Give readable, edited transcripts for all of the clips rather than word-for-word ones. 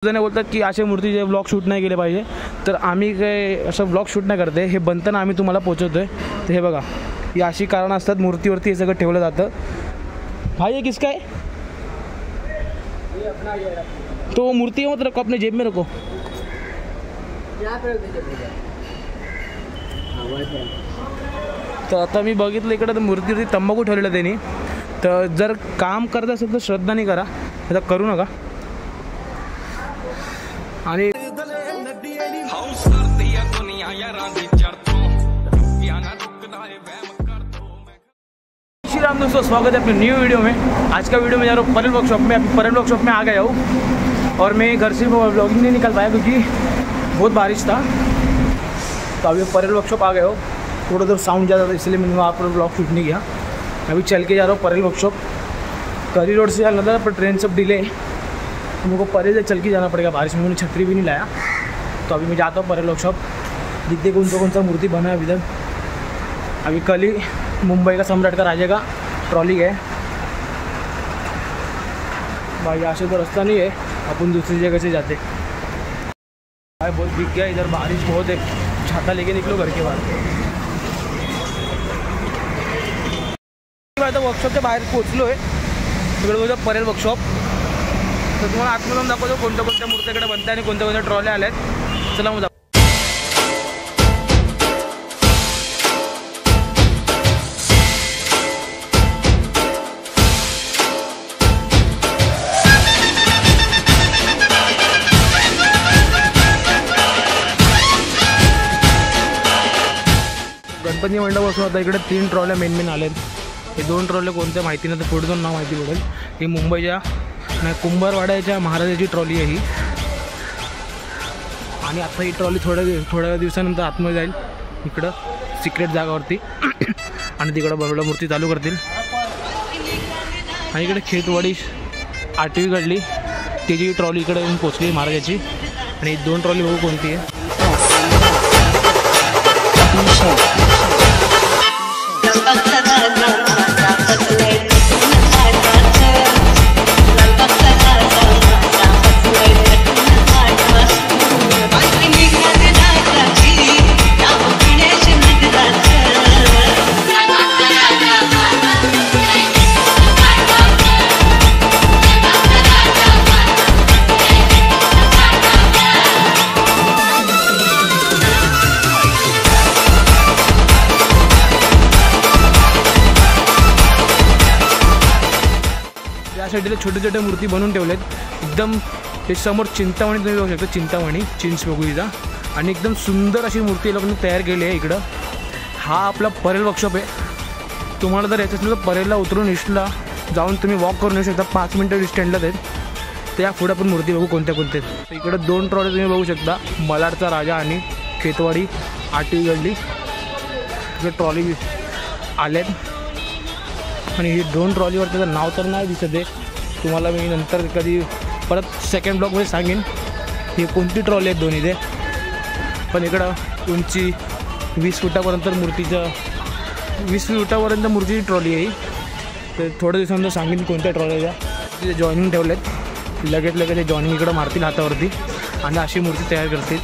जण बोलतात की अशा मूर्तीचे ब्लॉग शूट नाही केले पाहिजे, तर आम्ही काय असं ब्लॉग शूट नाही करते, हे बनताना आम्ही तुम्हाला पोचवतोय। तर हे बघा, ही अशी कारणं असतात, मूर्तीवरती हे सगळं ठेवलं जातं। भाई ये किसका है? तो मूर्ति मत रखो, अपने जेब में रखो। तर आता मी बघितलं इकडे तर मूर्तीवरती तंबाखू ठेवलेलं त्यांनी, तर जर काम करत असेल तर श्रद्धाने करा, आता करू नका। आणि श्रीराम दोस्तों, स्वागत है अपने न्यू वीडियो में। आज का वीडियो में जा रहा हूँ परेल वर्कशॉप में। अभी परेल वर्कशॉप में आ गया हूँ और मैं घर से व्लॉगिंग नहीं निकल पाया क्योंकि बहुत बारिश था। तो अभी परेल वर्कशॉप आ गया हो, थोड़ा देर साउंड ज़्यादा था इसलिए मैंने वहाँ पर व्लॉग शूट नहीं किया। अभी चल के जा रहा हूँ परेल वर्कशॉप। करी रोड से जाना था पर ट्रेन सब डिले, तो मुझको परेल से चल के जाना पड़ेगा। बारिश में मैंने छतरी भी नहीं लाया, तो अभी मैं जाता हूँ परेल वर्कशॉप। देखते कौन सा मूर्ति बना है अभी तक। अभी कल ही मुंबई का सम्राट का राजा का ट्रॉली है भाई, यहाँ से तो रास्ता नहीं है, अपन दूसरी जगह से जाते। भाई बहुत दिख गया इधर, बारिश बहुत है, छाता लेके निकलो घर के बाहर। आता वर्कशॉपच्या बाहेर पोहोचलो आहे, तिकडे बोलतो परेल वर्कशॉप। तर तुम्हाला आतमध्ये जाऊन दाखवतो कोणत्या कोणत्या मूर्त्याकडे बनतात आणि कोणत्या कोणत्या ट्रॉल्या आल्या आहेत। चला मग गणपती मंडपापासून आता इकडे 3 ट्रॉल्या मेन आल्यात। हे 2 ट्रॉल्या कोणत्या माहिती नाही, तर पुढे जाऊन नाव माहिती पडेल। ही मुंबईच्या नाही कुंभारवाड्याच्या महाराजाची ट्रॉली आहे ही, आणि आता ही ट्रॉली थोड्या दिवसानंतर आतमध्ये जाईल इकडं सिक्रेट जागावरती आणि तिकडं बरोबर मूर्ती चालू करतील। आणि इकडे खेतवाडी 8वी घडली त्याची ट्रॉली इकडे येऊन पोचली महाराजाची, आणि 2 ट्रॉली बघू कोणती आहे। यासाठी छोटे छोटे मूर्ती बनवून ठेवलेत एकदम। हे समोर चिंतामणी तुम्ही बघू शकता, चिंतामणी चिंच बघूचा, आणि एकदम सुंदर अशी मूर्ती लोकांनी तयार केली आहे इकडं। हा आपला परेल वर्कशॉप आहे। तुम्हाला जर याच्यात तर परेलला उतरून ईस्टला जाऊन तुम्ही वॉक करून येऊ शकता, 5 मिनटं स्टँडलाच आहेत। तर या पुढे आपण मूर्ती बघू कोणत्या कोणत्या आहेत। इकडे 2 ट्रॉले तुम्ही बघू शकता, मलाडचा राजा आणि खेतवाडी 8वी गल्ली इकडे ट्रॉली आल्यात। आणि ही 2 ट्रॉलीवर त्याचं नाव तर नाही दिसत आहे, तुम्हाला मी नंतर कधी परत सेकंड ब्लॉगमध्ये सांगेन ही कोणती ट्रॉली आहेत दोन्ही ते। पण इकडं उंची 20 फुटापर्यंत मूर्तीचं 20 फुटापर्यंत मूर्तीची ट्रॉली आहे। तर थोड्या दिवसानंतर सांगेन कोणत्या ट्रॉलीच्या तिथे जॉईनिंग ठेवलेत। लगेच जॉईनिंग इकडं मारतील हातावरती आणि अशी मूर्ती तयार करतील।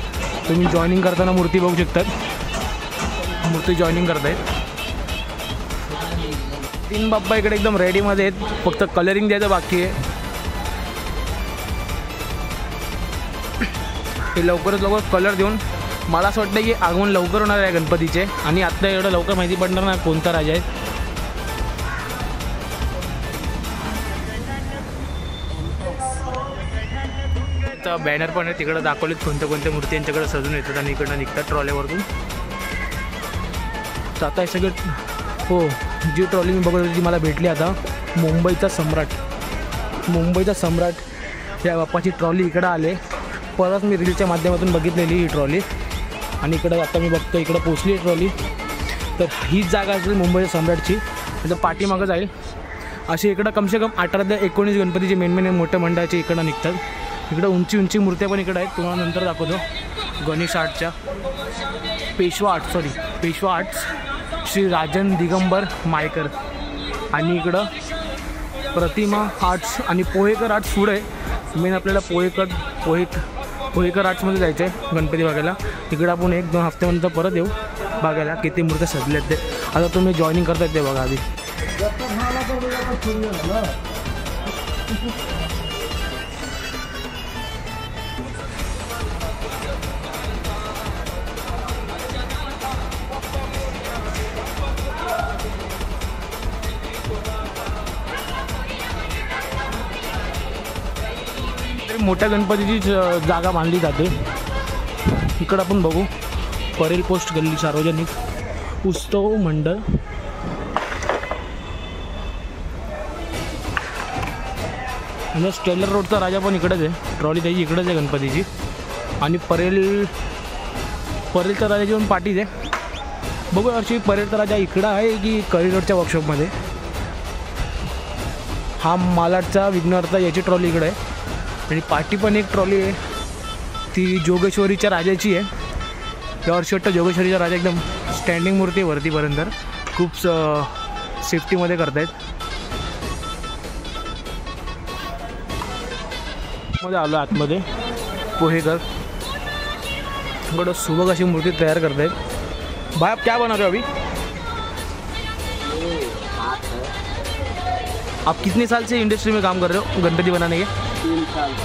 तुम्ही जॉईनिंग करताना मूर्ती बघू शकतात, मूर्ती जॉईनिंग करतायत। 3 बाप्पा इकडे एकदम रेडीमध्ये आहेत, फक्त कलरिंग द्यायचं बाकी आहे। हे लवकरात लवकर कलर देऊन मला असं वाटतं की आगमन लवकर होणार आहे गणपतीचे, आणि आत्ता एवढं लवकर माहिती पडणार नाही कोणता राजा आहे। तर बॅनर पण आहे तिकडं दाखवलेत कोणत्या कोणत्या मूर्ती यांच्याकडे सजून येतात आणि इकडनं निघतात ट्रॉलीवरून। तर आता हे सगळं हो, जी ट्रॉली मी बघत होती ती मला भेटली आता। मुंबईचा सम्राट या बाप्पाची ट्रॉली इकडं आले। परत मी रीलच्या माध्यमातून बघितलेली ही ट्रॉली, आणि इकडं आता मी बघतो इकडं पोचली ट्रॉली। तर हीच जागा असेल मुंबईच्या सम्राटची, त्याचं पाठीमागं जाईल। अशी इकडं कमसे कम 18 ते 19 गणपतीचे मेन मोठ्या मंडळाचे इकडं निघतात। इकडं उंची मूर्त्या पण इकडं आहेत, तुम्हाला नंतर दाखवतो। गणेश आर्टच्या पेशवा आर्ट्स श्री राजन दिगंबर मायकर, आणि इकडं प्रतिमा आर्ट्स आणि पोहेकर आर्ट्स पुढे मेन आपल्याला पोहेकर पोहेकर आर्ट्समध्ये जायचं आहे गणपती बघायला. तिकडे आपण 1-2 हफ्त्यानंतर परत येऊ बघायला किती मूर्त्या सजल्यात ते. आता तुम्ही जॉईनिंग करतायत ते बघा आधी. मोठ्या गणपतीची जागा बांधली जाते. इकडं आपण बघू परेल पोस्ट गल्ली सार्वजनिक उत्सव मंडळ. म्हणजे स्टेलर रोडचा राजा पण इकडेच आहे. ट्रॉली त्याची इकडेच आहे गणपतीची. आणि परेलचा राजाची पण पार्टीच आहे. बघू अशी परेलचा राजा इकडं आहे की करी रोडच्या वर्कशॉपमध्ये. हा मालाडचा विघ्नहर्ता याची ट्रॉली इकडे आहे. आणि पाठी पण एक ट्रॉली आहे ती जोगेश्वरीच्या राजाची आहे. या वर्षी वाटतं जोगेश्वरीचा राजा एकदम स्टँडिंग मूर्ती आहे वरतीपर्यंत. खूप सेफ्टीमध्ये करतायत. मध्ये आलो आतमध्ये पोहेकर थोडं सुबक अशी मूर्ती तयार करतायत. भाई आप क्या बना रहे हो अभी? आप कितने साल से इंडस्ट्री में काम कर रहे हो गणपति बनाने के? 3 साल से.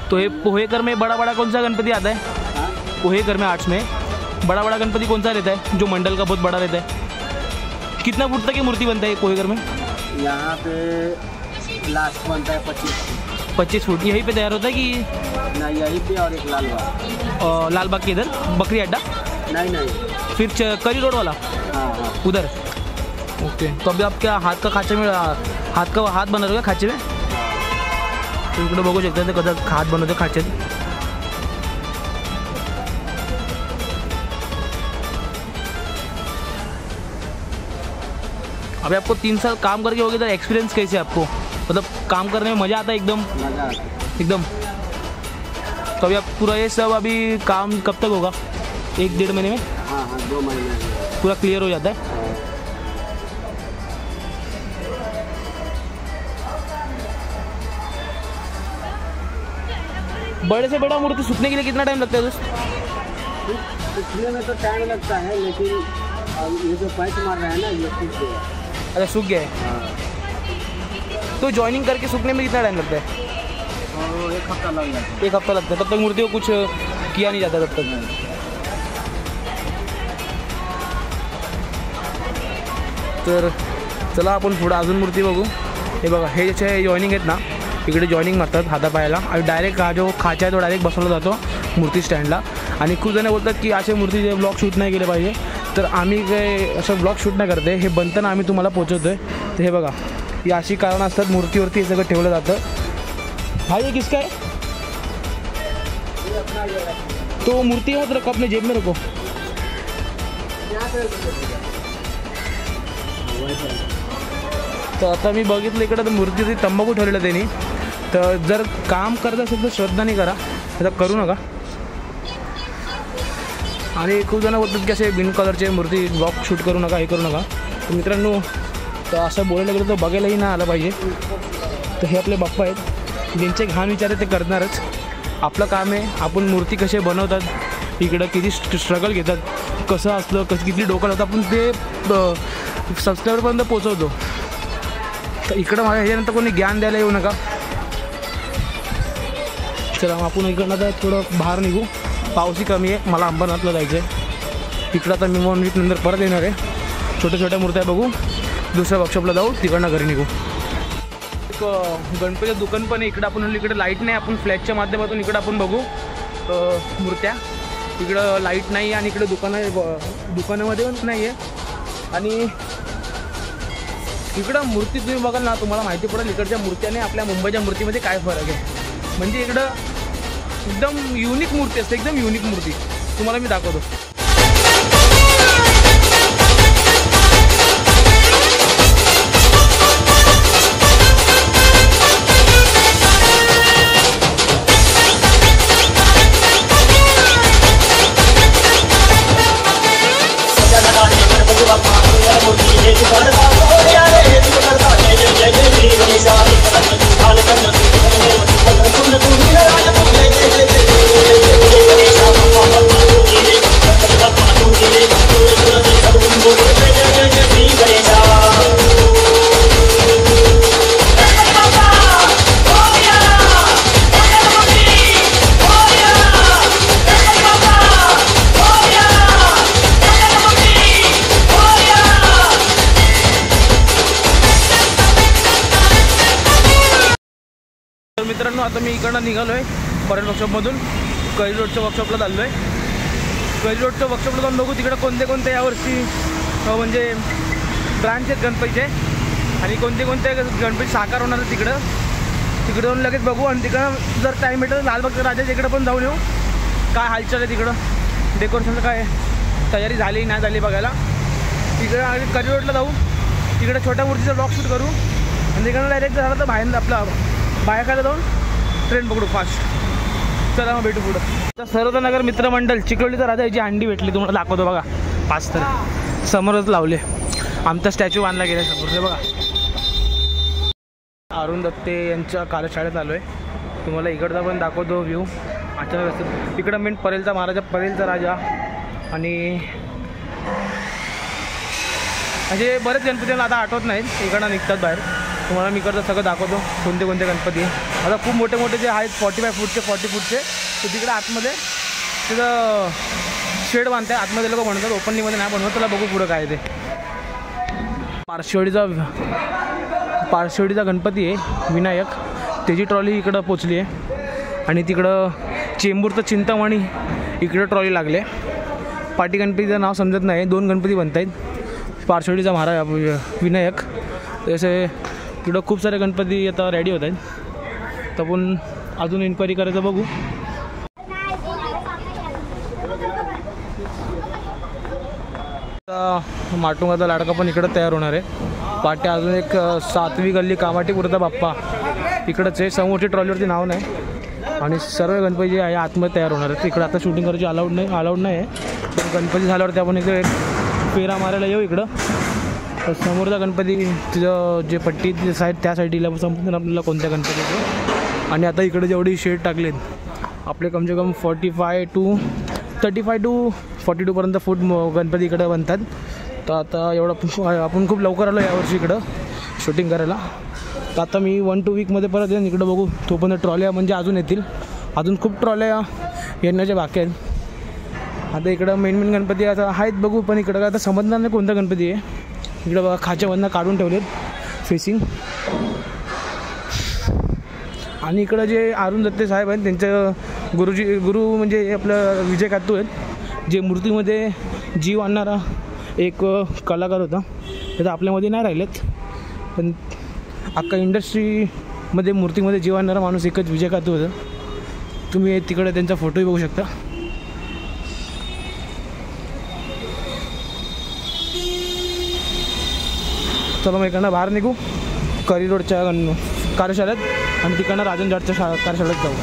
तो ये पोहेकर में बड़ा कौन सा गणपति आता है? पोहेकर में आर्ट्स में बड़ा गणपति कौन सा रहता है जो मंडल का बहुत बड़ा रहता है? कितना फुट तक की मूर्ति बनता है पोहेकर में? यहाँ पे लास्ट बनता है 25 फुट. यहीं पे तैयार होता है कि ना? यहीं पे और एक लाल बाग के इधर बकरी अड्डा? नहीं फिर करी रोड वाला? हाँ. उधर. ओके. तो अभी आप क्या हाथ का खाचे में हाथ बना रहे हो खाचे में? तो इकडे बघू शकता ते कसं हात बनवते खाचेत. अभी आपको 3 साल काम करके हो गया, तो एक्सपीरियंस कैसे है आपको? मतलब काम करने में मज़ा आता है एकदम? मज़ा आता है एकदम. तो अभी आप पूरा ये सब अभी काम कब तक होगा? 1-1.5 महीने में? हाँ 2 महीने में पूरा क्लियर हो जाता है. बड़े से बड़ा मूर्ति सूखने के लिए कितना टाइम लगता है दोस्त? सूखने में तो टाइम लगता है, लेकिन ये जो पैच मार रहा है ना ये सूख गया. अच्छा सूख गया है. हाँ. तो जॉइनिंग करके सूखने में कितना टाइम लगता है? और 1 हफ्ता लग जाता है. 1 हफ्ता लगता है. तब तक मूर्ति को कुछ किया नहीं जाता तब तक. तर चला आपण पुढं अजून मूर्ती बघू. हे बघा हे जे जॉइनिंग आहेत ना इकडे जॉइनिंग मारतात हातापायाला आणि डायरेक्ट हा जो खाचा आहे तो डायरेक्ट बसवला जातो मूर्ती स्टँडला. आणि खूप जण बोलतात की असे मूर्तीचे ब्लॉग शूट नाही केले पाहिजे. तर आम्ही काही असं ब्लॉग शूट नाही करते. हे बनताना आम्ही तुम्हाला पोचवतो आहे. तर हे बघा ही अशी कारणं असतात मूर्तीवरती हे सगळं ठेवलं जातं. भाई ये किसका है? तो मूर्ति मत रखो अपने जेब में रखो. तर आता मी बघितलं इकडं तर मूर्तीची तंबाखू ठेवलेलं त्यांनी. तर जर काम करत असेल तर श्रद्धाने करा, आता करू नका. आणि खूप जण बोलतात की असे बिन कलरचे मूर्ती ब्लॉग शूट करू नका, हे करू नका. तर मित्रांनो तर असं बोलायला गेलं तर बघायलाही नाही आलं पाहिजे. तर हे आपले बाप्पा आहेत, ज्यांचे घाण विचार आहे ते करणारच. आपलं काम आहे आपण मूर्ती कसे बनवतात, इकडं किती स्ट्रगल घेतात, कसं असलं किती डोकं लावतं आपण ते सबस्क्रायबरपर्यंत पोचवतो. तर इकडं मला ह्याच्यानंतर कोणी ज्ञान द्यायला येऊ नका. चला आपण इकडनं आता थोडं बाहेर निघू. पाऊसही कमी आहे, मला अंबरनाथला जायचं आहे. इकडं आता मी 1 वीक नंतर परत येणार आहे. छोट्या मूर्त्या बघू, दुसऱ्या वर्कशॉपला जाऊ, तिकडनं घरी निघू. एक गणपतीचं दुकान पण आहे इकडं. आपण इकडे लाईट नाही, आपण फ्लॅशच्या माध्यमातून इकडं आपण बघू मूर्त्या. इकडं लाईट नाही आणि इकडे दुकानामध्ये पण नाही आहे. आणि इकडं मूर्ती तुम्ही बघाल ना तुम्हाला माहिती पडेल इकडच्या मूर्त्याने आपल्या मुंबईच्या मूर्तीमध्ये काय फरक आहे. म्हणजे इकडं एकदम युनिक मूर्ती असते, एकदम युनिक मूर्ती तुम्हाला मी दाखवतो. जय जय आता मी इकडनं निघालो आहे फॉरेन वर्कशॉपमधून. कैरी रोडच्या वर्कशॉपला चाललो आहे. कैरी रोडच्या वर्कशॉपला जाऊन बघू तिकडं कोणते कोणते यावर्षी म्हणजे ब्रांच आहेत गणपतीचे आणि कोणते कोणते गणपती साकार होणार आहेत तिकडं जाऊन लगेच बघू. आणि तिकडं जर टाईम भेटेल लालबागच्या राजाच्या इकडं पण जाऊन येऊ. काय हालचाल आहे तिकडं, डेकोरेशनचं काय तयारी झाली नाही झाली बघायला. तिकडं कैरी रोडला जाऊ, तिकडे छोट्या मूर्तीचा ब्लॉग शूट करू आणि तिकडं डायरेक्ट झालं तर बाहेर आपला बाहेरखायला जाऊन ट्रेन पकडू फास्ट. चला मग भेटू पुढं. तर सर्वनगर मित्रमंडळ चिखलोलीचा राजा याची अंडी भेटली तुम्हाला दाखवतो बघा. 5 तर समोरच लावले, आमचा स्टॅच्यू बांधला गेला समोर. हे बघा अरुण दत्ते यांच्या कार्यशाळेत आलो आहे. तुम्हाला इकडचा पण दाखवतो व्ह्यू. अचानक इकडं मेन परेलचा महाराजा, परेलचा राजा आणि म्हणजे बरेच गणपती मला आता आठवत नाहीत, इकडनं निघतात बाहेर. तुम्हाला मी इकडचं सगळं दाखवतो कोणते कोणते गणपती. आता खूप मोठे मोठे जे आहेत 45 फूटचे 40 फूटचे ते तिकडे आतमध्ये तिथं शेड बांधताय. आतमध्ये लोक बनवतात, ओपनलीमध्ये नाही बनवत. त्याला बघू पुढं काय ते. पारशिवडीचा गणपती आहे विनायक, त्याची ट्रॉली इकडं पोचली आहे. आणि तिकडं चेंबूरचं चिंतामणी इकडं ट्रॉली लागले. पाटी गणपतीचं नाव समजत नाही, 2 गणपती बनत आहेत. पारशिवडीचा महाराज विनायक, तसे इकडं खूप सारे गणपती आता रेडी होत आहेत. तर पण अजून इन्क्वायरी करायचं बघू. माटुंगाचा लाडका पण इकडं तयार होणार आहे. पाटी अजून एक 7वी गल्ली कामाटीपुरता बाप्पा इकडंच आहे. समोरची ट्रॉलीवरती नाव नाही. आणि सर्व गणपती जे आहे आतमध्ये तयार होणार आहेत. इकडं आता शूटिंग करायची अलाउड नाही आहे. पण गणपती झाल्यावरती आपण इकडे एक फेरा मारायला येऊ इकडं. तर समोरचा गणपती तिथं जे पट्टी साईड त्या साईडला संपूर्ण आपल्याला कोणत्या गणपतीचे. आणि आता इकडे जेवढी शेड टाकलेत आपले कमसे कम 35 to 42पर्यंत फूट गणपती इकडं बनतात. तर आता एवढं आपण खूप लवकर आलो यावर्षी इकडं शूटिंग करायला. तर आता मी 1-2 वीकमध्ये परत येईन इकडं बघू. तोपर्यंत ट्रॉल्या म्हणजे अजून येतील, अजून खूप ट्रॉल्या येण्याच्या बाकी आहेत. आता इकडं मेन गणपती आता आहेत बघू, पण इकडं आता समजणार नाही कोणता गणपती आहे. इकडं बघा खाच्यामधनं काढून ठेवलेत फेसिंग. आणि इकडं जे अरुण दत्ते साहेब आहेत त्यांचं गुरु म्हणजे आपलं विजय कातू आहेत, जे मूर्तीमध्ये जीव आणणारा एक कलाकार होता. ते तर आपल्यामध्ये नाही राहिलेत, पण अख्खा इंडस्ट्रीमध्ये मूर्तीमध्ये जीव आणणारा माणूस एकच विजय कातू होता. तुम्ही तिकडे त्यांचा फोटोही बघू शकता. चला मग इकडनं बाहेर निघू कैरी रोडच्या कार्यशाळेत आणि तिकडनं राजन जाटच्या कार्यशाळेत जाऊ.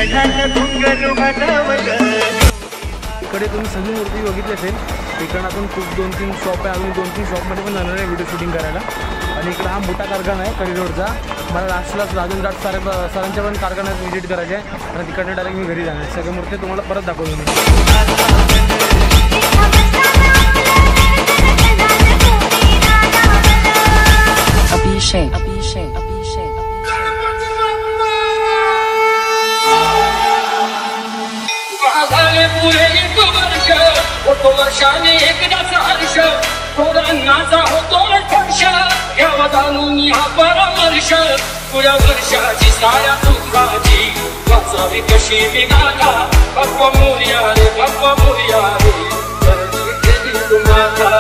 इकडे तुम्ही सगळी मूर्ती बघितली असेल. इकडं आपण खूप 2-3 शॉप आहे, अजून 2-3 शॉपमध्ये पण जाणार आहे व्हिडिओ शूटिंग करायला. आणि इकडं हा मोठा कारखाना आहे करी रोडचा. मला लास्टलाच राजन जाट सरांच्या पण कारखान्यात व्हिजिट करायचे आहे आणि तिकडनं डायरेक्ट मी घरी जाणार. सगळ्या मूर्ती तुम्हाला परत दाखवतो मी. अभिषेक होतो वर्षाने एकदाच हर्ष पोरांनाचा होतो स्पर्श घ्यावा जाणून हा परामर्श पुढ्या वर्षाची साऱ्या तुझाची वाचावी कशी विगाथा बाप्पा मोरया रे बाप्पा मोरया रे केली तुम्हाला.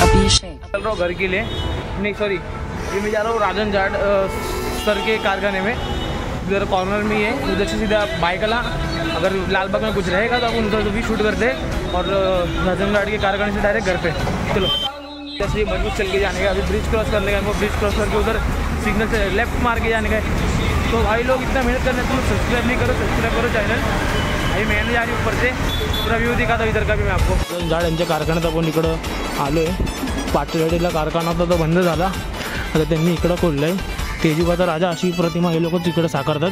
अभिषेक, चल रहा हूँ घर के लिए, नहीं सॉरी, ये मैं जा रहा हूँ राजन जाट सर के कारखाने में। उधर कॉर्नर में ही है, उधर से सीधा बाइकला अगर लाल बाग में कुछ रहेगा तो अपन उधर भी शूट करते हैं और राजन जाट के कारखाने से डायरेक्ट घर पे। चलो जैसे ये मजबूत चल के जाने का, अभी ब्रिज क्रॉस करने का, हमको ब्रिज क्रॉस करके उधर सिग्नल से लेफ्ट मार के जाने का है। तो भाई लोग इतना मेहनत करने तुम सब्सक्राइब नहीं करो, सब्सक्राइब करो चॅनल। भाई मेहनत जा रही ऊपर से, पूरा व्यू दिखाता इधर का भी मैं आपको। जाट यांच्या कारखान्यात आपण इकडं आलो आहे। पाटलेडीला कारखाना होता तो बंद झाला, आता त्यांनी इकडं खोललं आहे। तेजूबाचा राजा अशी प्रतिमा हे लोक तिकडं साकारतात।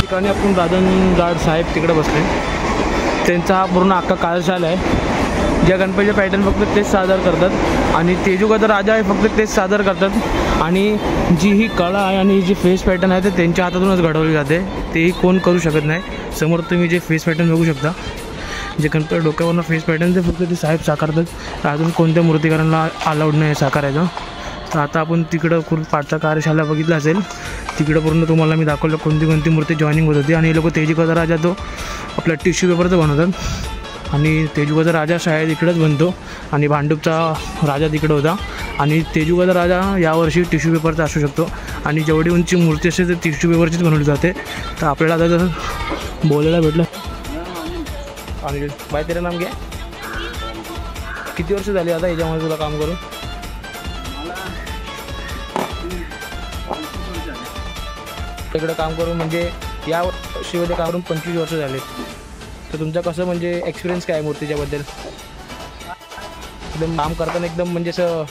ठिकाणी आपण राजन जाट साहेब तिकडे बसले। त्यांचा हा पूर्ण अख्खा कार्यशाला आहे। ज्या गणपतीचे पॅटर्न फक्त तेच सादर करतात आणि तेजूगत राजा आहे फक्त तेच सादर करतात। आणि जी ही कला आहे आणि जी फेस पॅटर्न आहे ते त्यांच्या हातातूनच घडवली जाते, तेही कोण करू शकत नाही। समोर तुम्ही जे फेस पॅटर्न बघू शकता, जे गणपती डोक्यावरनं फेस पॅटर्न ते फक्त ते साहेब साकारतात। अजून कोणत्या मूर्तिकारांना अलाउड नाही साकारायचं। तर आता आपण तिकडं खूप पाठचा कार्यशाला बघितला असेल, तिकडं पूर्ण तुम्हाला मी दाखवलं कोणती कोणती मूर्ती जॉईनिंग होत होती। आणि हे लोक तेजूगत राजा तो आपला टिश्यू पेपरचं बनवतात आणि तेजूगत राजा शाळेत इकडंच बनतो आणि भांडूपचा राजा तिकडं होता। आणि तेजूगत राजा यावर्षी टिश्यू पेपरचा असू शकतो आणि जेवढी उंची मूर्ती असते तर टिश्यू पेपरचीच बनवली जाते। तर आपल्याला आता जसं बोलायला भेटलं। आणि बाय तेरा नाम घ्या, किती वर्ष झाली आता याच्यामध्ये तुला काम करून? इकडं काम करून म्हणजे या शिवाय काम करून 25 वर्ष झाले। तर तुमचं कसं म्हणजे एक्सपिरियन्स काय आहे मूर्तीच्याबद्दल? एकदम काम करताना एकदम म्हणजे असं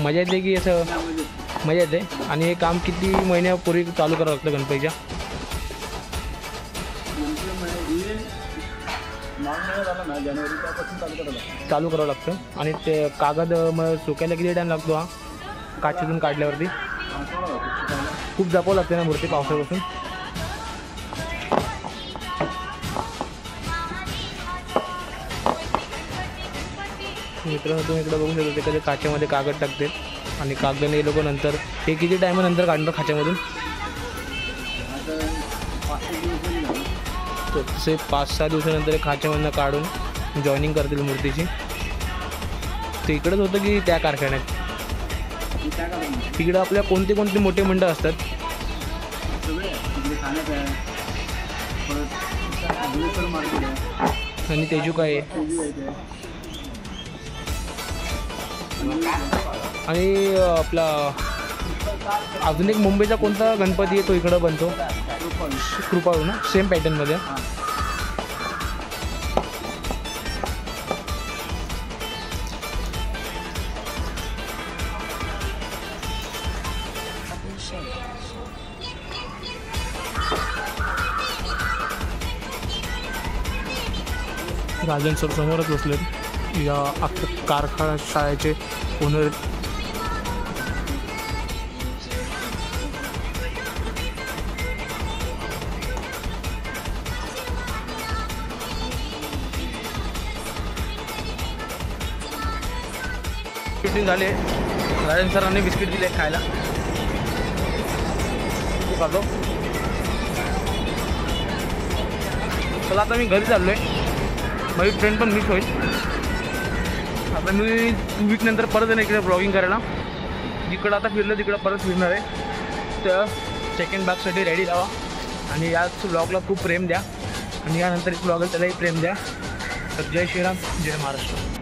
मजा येते की असं मजा येते? आणि हे काम किती महिन्यापूर्वी चालू करावं लागतं गणपतीच्या? चालू करावं लागतं। आणि ते कागद मग सुकायला किती टाईम लागतो? हा काचेतून काढल्यावरती खूप जपावं लागते ना मूर्ती पावसापासून? मित्रांनो तुम्ही इकडे बघू शकता, ते कधी काचेमध्ये कागद टाकते आणि कागदाने हे लोक नंतर हे किती टायमानंतर काढणार खाच्यामधून? तसे 5-6 दिवसानंतर खाच्यामधनं काढून जॉईनिंग करतील मूर्तीची। ते इकडंच होतं की त्या कारखान्यात? तिकडं आपल्या कोणते कोणते मोठे मंडळ असतात? आणि तेजू काय आहे? आणि आपला अजून एक मुंबईचा कोणता गणपती आहे तो इकडं बनतो? कृपाळू ना, सेम पॅटर्नमध्ये? राजन सर समोरच बसलेत, या अख्ख्या कारखाना शाळेचे ओनर। बिस्किट झाले, राजन सरांनी बिस्किट दिले खायला, तू खातो? चला आता मी घरी चाललो आहे, माझी ट्रेन पण मिस होईल। आता मी 2 वीक नंतर परत आहे ना इकडे ब्लॉगिंग करायला. जिकडं आता फिरलं तिकडं परत फिरणार आहे. तर सेकंड भागसाठी रेडी राहा आणि याच ब्लॉगला खूप प्रेम द्या आणि यानंतर एक ब्लॉगर त्यालाही प्रेम द्या. तर जय श्रीराम, जय महाराष्ट्र.